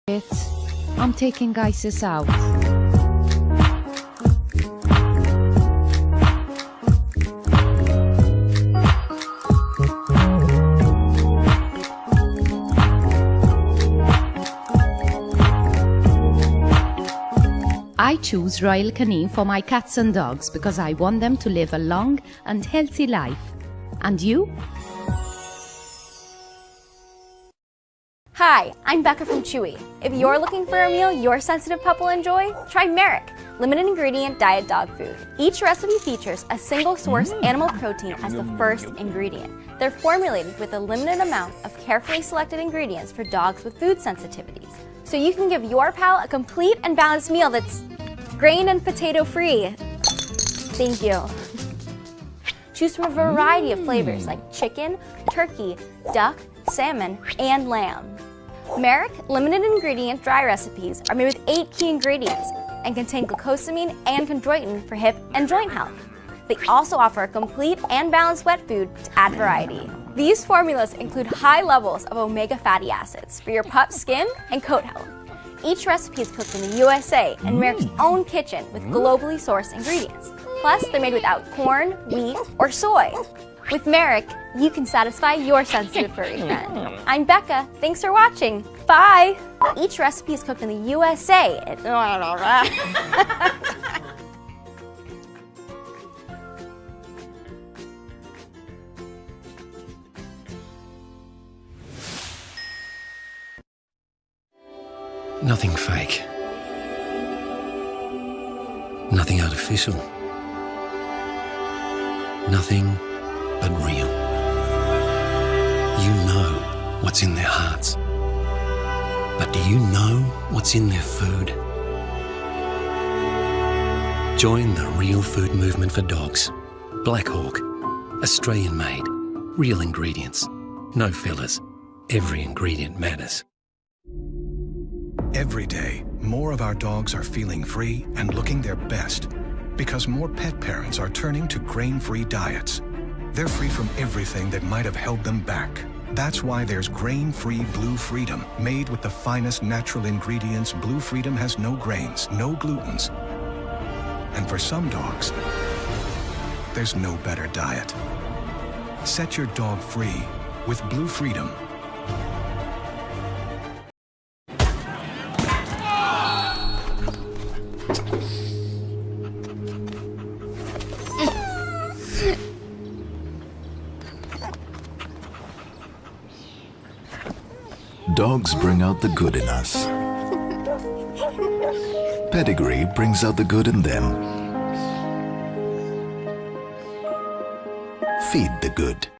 I'm taking Isis out. I choose Royal Canin for my cats and dogs because I want them to live a long and healthy life. And you? Hi, I'm Becca from Chewy. If you're looking for a meal your sensitive pup will enjoy, try Merrick, limited ingredient diet dog food. Each recipe features a single source animal protein as the first ingredient. They're formulated with a limited amount of carefully selected ingredients for dogs with food sensitivities. So you can give your pal a complete and balanced meal that's grain and potato free. Thank you. Choose from a variety of flavors like chicken, turkey, duck, salmon, and lamb. Merrick limited ingredient dry recipes are made with 8 key ingredients and contain glucosamine and chondroitin for hip and joint health. They also offer a complete and balanced wet food to add variety. These formulas include high levels of omega fatty acids for your pup's skin and coat health. Each recipe is cooked in the USA in Merrick's own kitchen with globally sourced ingredients. Plus, they're made without corn, wheat, or soy. With Merrick, you can satisfy your sensitive furry friend. I'm Becca. Thanks for watching. Bye! Each recipe is cooked in the USA. Nothing fake. Nothing artificial. Nothing but real. You know what's in their hearts. But do you know what's in their food? Join the real food movement for dogs. Black Hawk. Australian made. Real ingredients. No fillers. Every ingredient matters. Every day, more of our dogs are feeling free and looking their best because more pet parents are turning to grain-free diets. They're free from everything that might have held them back. That's why there's grain-free Blue Freedom. Made with the finest natural ingredients, Blue Freedom has no grains, no glutens. And for some dogs, there's no better diet. Set your dog free with Blue Freedom. Dogs bring out the good in us. Pedigree brings out the good in them. Feed the good.